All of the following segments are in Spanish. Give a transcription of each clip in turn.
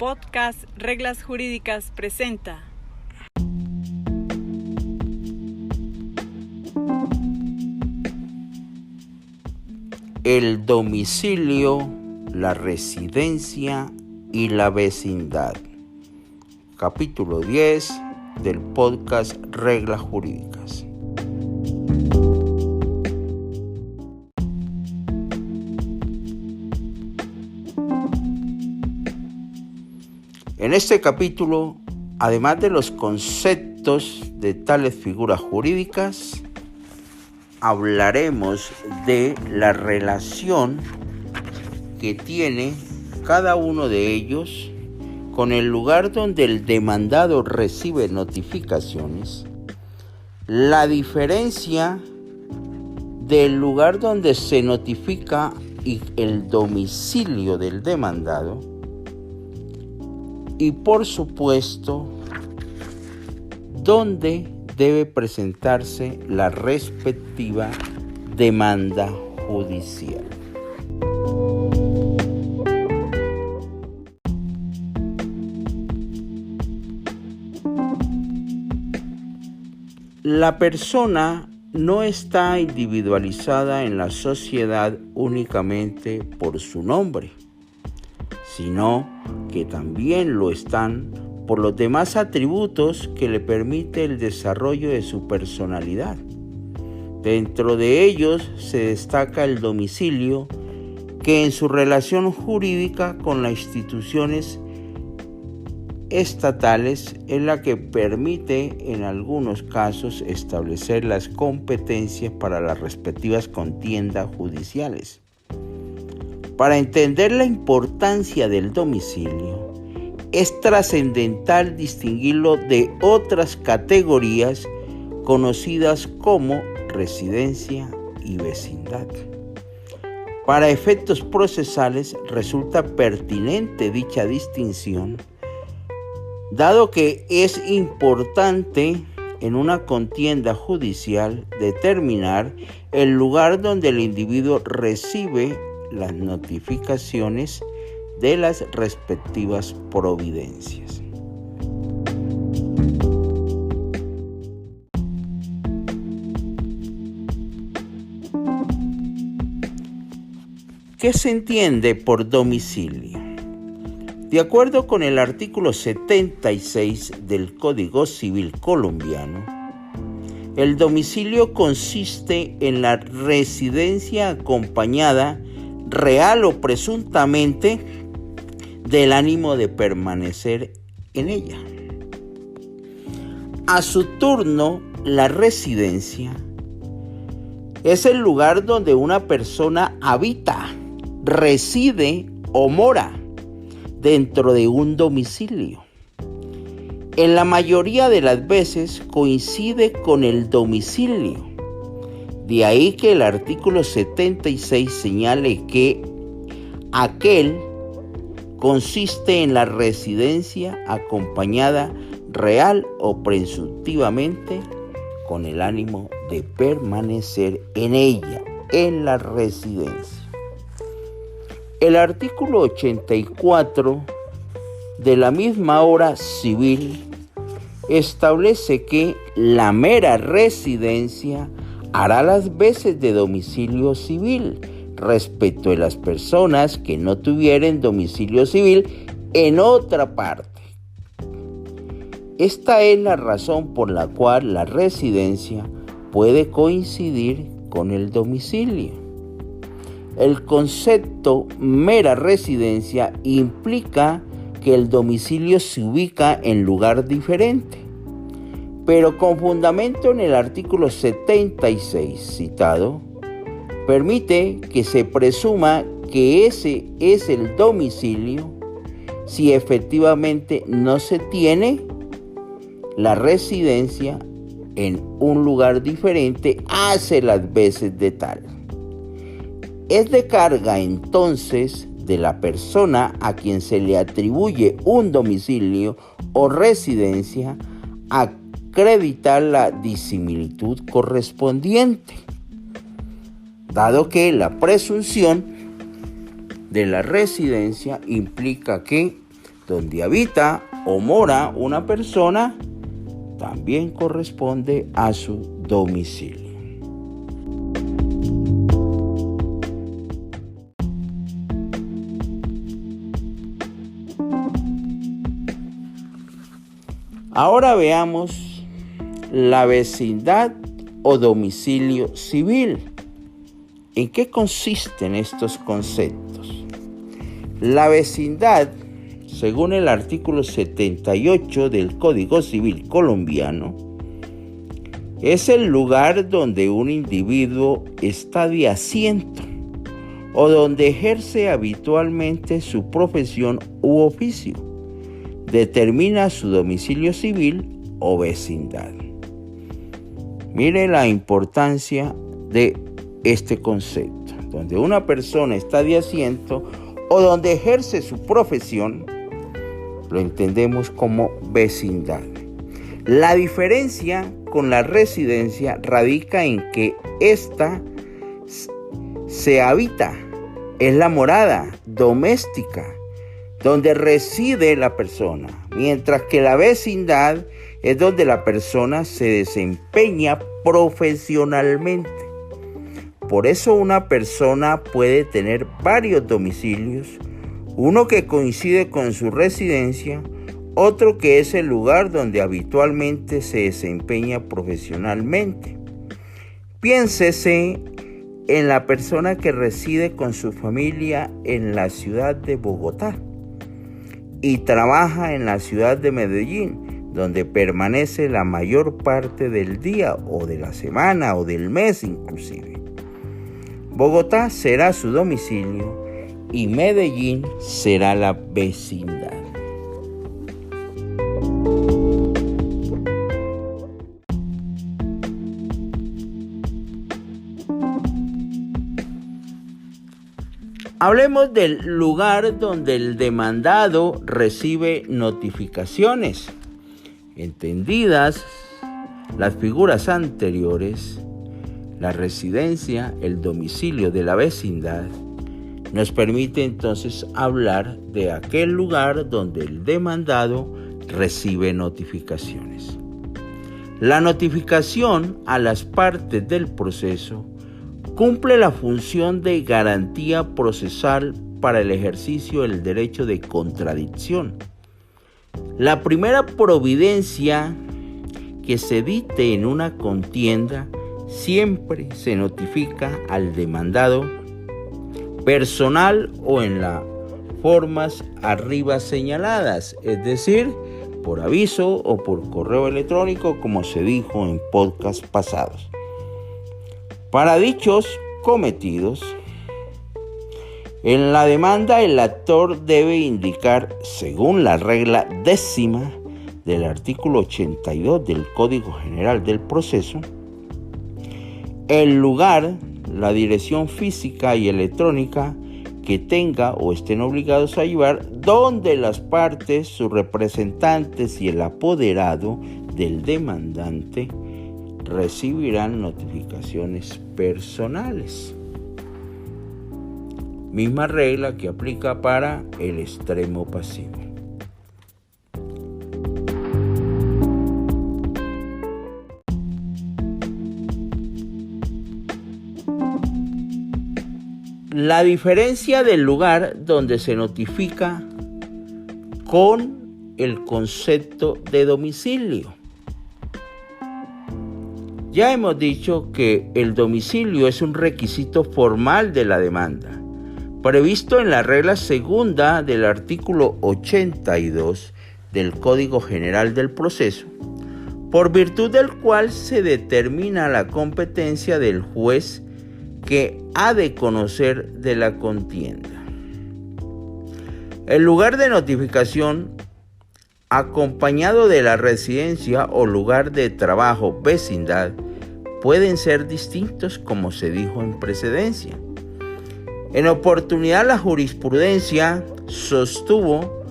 Podcast Reglas Jurídicas presenta. El domicilio, la residencia y la vecindad. Capítulo 10 del podcast Reglas Jurídicas. En este capítulo, además de los conceptos de tales figuras jurídicas, hablaremos de la relación que tiene cada uno de ellos con el lugar donde el demandado recibe notificaciones, la diferencia del lugar donde se notifica y el domicilio del demandado, y por supuesto, dónde debe presentarse la respectiva demanda judicial. La persona no está individualizada en la sociedad únicamente por su nombre, sino que también lo están por los demás atributos que le permite el desarrollo de su personalidad. Dentro de ellos se destaca el domicilio, que en su relación jurídica con las instituciones estatales es la que permite en algunos casos establecer las competencias para las respectivas contiendas judiciales. Para entender la importancia del domicilio, es trascendental distinguirlo de otras categorías conocidas como residencia y vecindad. Para efectos procesales resulta pertinente dicha distinción, dado que es importante en una contienda judicial determinar el lugar donde el individuo recibe las notificaciones de las respectivas providencias. ¿Qué se entiende por domicilio? De acuerdo con el artículo 76 del Código Civil colombiano, el domicilio consiste en la residencia acompañada real o presuntamente del ánimo de permanecer en ella. A su turno, la residencia es el lugar donde una persona habita, reside o mora dentro de un domicilio. En la mayoría de las veces coincide con el domicilio. De ahí que el artículo 76 señale que aquel consiste en la residencia acompañada real o presuntivamente con el ánimo de permanecer en ella, en la residencia. El artículo 84 de la misma hora civil establece que la mera residencia hará las veces de domicilio civil respecto de las personas que no tuvieren domicilio civil en otra parte. Esta es la razón por la cual la residencia puede coincidir con el domicilio. El concepto mera residencia implica que el domicilio se ubica en lugar diferente, pero con fundamento en el artículo 76 citado, permite que se presuma que ese es el domicilio si efectivamente no se tiene la residencia en un lugar diferente hace las veces de tal. Es de carga entonces de la persona a quien se le atribuye un domicilio o residencia acreditar la disimilitud correspondiente, dado que la presunción de la residencia implica que donde habita o mora una persona también corresponde a su domicilio. Ahora veamos la vecindad o domicilio civil. ¿En qué consisten estos conceptos? La vecindad, según el artículo 78 del Código Civil colombiano, es el lugar donde un individuo está de asiento o donde ejerce habitualmente su profesión u oficio. Determina su domicilio civil o vecindad. Mire la importancia de este concepto, donde una persona está de asiento o donde ejerce su profesión, lo entendemos como vecindad. La diferencia con la residencia radica en que esta se habita, es la morada doméstica donde reside la persona, mientras que la vecindad es donde la persona se desempeña profesionalmente. Por eso una persona puede tener varios domicilios, uno que coincide con su residencia, otro que es el lugar donde habitualmente se desempeña profesionalmente. Piénsese en la persona que reside con su familia en la ciudad de Bogotá y trabaja en la ciudad de Medellín, donde permanece la mayor parte del día o de la semana o del mes inclusive. Bogotá será su domicilio y Medellín será la vecindad. Hablemos del lugar donde el demandado recibe notificaciones. Entendidas las figuras anteriores, la residencia, el domicilio de la vecindad, nos permite entonces hablar de aquel lugar donde el demandado recibe notificaciones. La notificación a las partes del proceso cumple la función de garantía procesal para el ejercicio del derecho de contradicción. La primera providencia que se dicte en una contienda siempre se notifica al demandado personal o en las formas arriba señaladas, es decir, por aviso o por correo electrónico, como se dijo en podcasts pasados. Para dichos cometidos, en la demanda el actor debe indicar, según la regla 10ª del artículo 82 del Código General del Proceso, el lugar, la dirección física y electrónica que tenga o estén obligados a llevar, donde las partes, sus representantes y el apoderado del demandante recibirán notificaciones personales. Misma regla que aplica para el extremo pasivo. La diferencia del lugar donde se notifica con el concepto de domicilio. Ya hemos dicho que el domicilio es un requisito formal de la demanda, previsto en la regla 2ª del artículo 82 del Código General del Proceso, por virtud del cual se determina la competencia del juez que ha de conocer de la contienda. El lugar de notificación, acompañado de la residencia o lugar de trabajo, vecindad, pueden ser distintos, como se dijo en precedencia. En oportunidad, la jurisprudencia sostuvo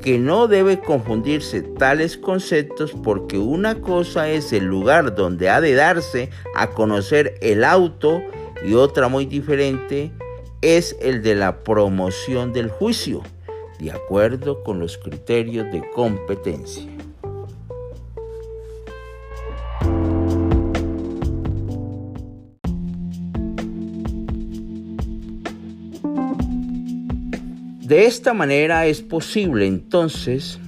que no debe confundirse tales conceptos, porque una cosa es el lugar donde ha de darse a conocer el auto y otra muy diferente es el de la promoción del juicio. de acuerdo con los criterios de competencia. De esta manera es posible entonces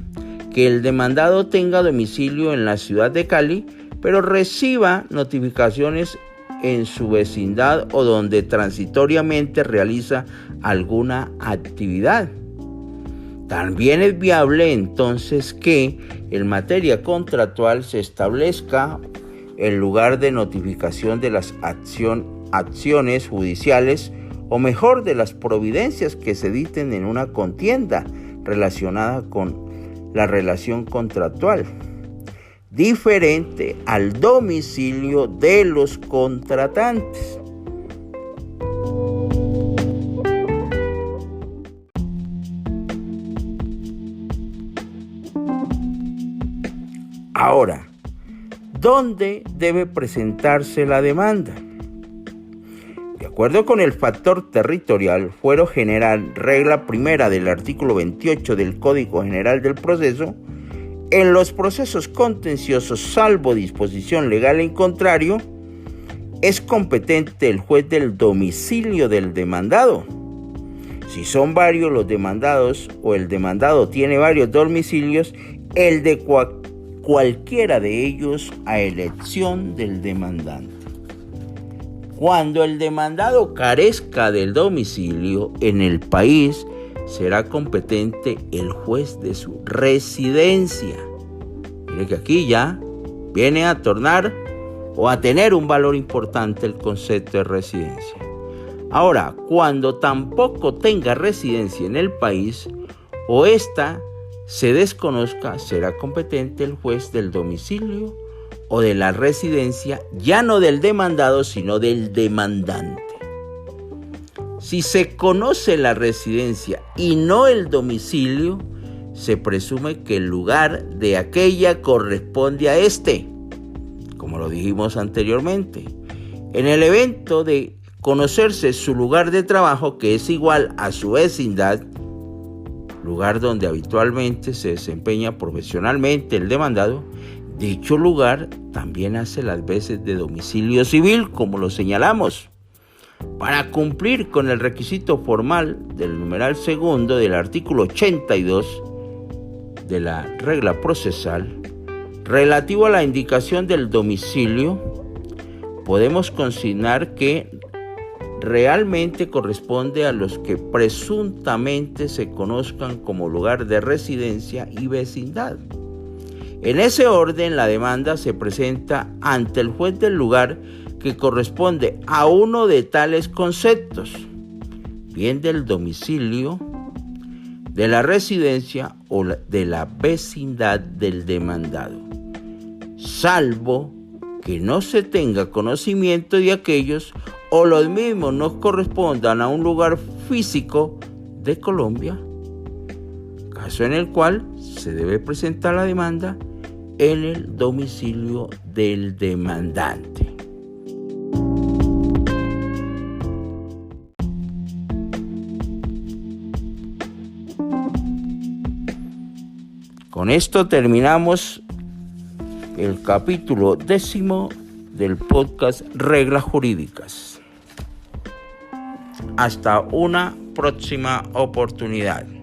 que el demandado tenga domicilio en la ciudad de Cali, pero reciba notificaciones en su vecindad o donde transitoriamente realiza alguna actividad. También es viable entonces que en materia contractual se establezca el lugar de notificación de las acciones judiciales o mejor de las providencias que se dicten en una contienda relacionada con la relación contractual, diferente al domicilio de los contratantes. Ahora, ¿dónde debe presentarse la demanda? De acuerdo con el factor territorial, fuero general, regla primera del artículo 28 del Código General del Proceso, en los procesos contenciosos, salvo disposición legal en contrario, es competente el juez del domicilio del demandado. Si son varios los demandados o el demandado tiene varios domicilios, el de cualquiera de ellos a elección del demandante. Cuando el demandado carezca del domicilio en el país, será competente el juez de su residencia. Mire que aquí ya viene a tornar o a tener un valor importante el concepto de residencia. Ahora, cuando tampoco tenga residencia en el país o ésta se desconozca, será competente el juez del domicilio o de la residencia, ya no del demandado, sino del demandante. Si se conoce la residencia y no el domicilio, se presume que el lugar de aquella corresponde a este, como lo dijimos anteriormente. En el evento de conocerse su lugar de trabajo, que es igual a su vecindad, lugar donde habitualmente se desempeña profesionalmente el demandado, dicho lugar también hace las veces de domicilio civil, como lo señalamos. Para cumplir con el requisito formal del numeral segundo del artículo 82 de la regla procesal, relativo a la indicación del domicilio, podemos consignar que realmente corresponde a los que presuntamente se conozcan como lugar de residencia y vecindad. En ese orden, la demanda se presenta ante el juez del lugar que corresponde a uno de tales conceptos, bien del domicilio, de la residencia o de la vecindad del demandado, salvo que no se tenga conocimiento de aquellos o los mismos no correspondan a un lugar físico de Colombia, caso en el cual se debe presentar la demanda en el domicilio del demandante. Con esto terminamos el capítulo 10 del podcast Reglas Jurídicas. Hasta una próxima oportunidad.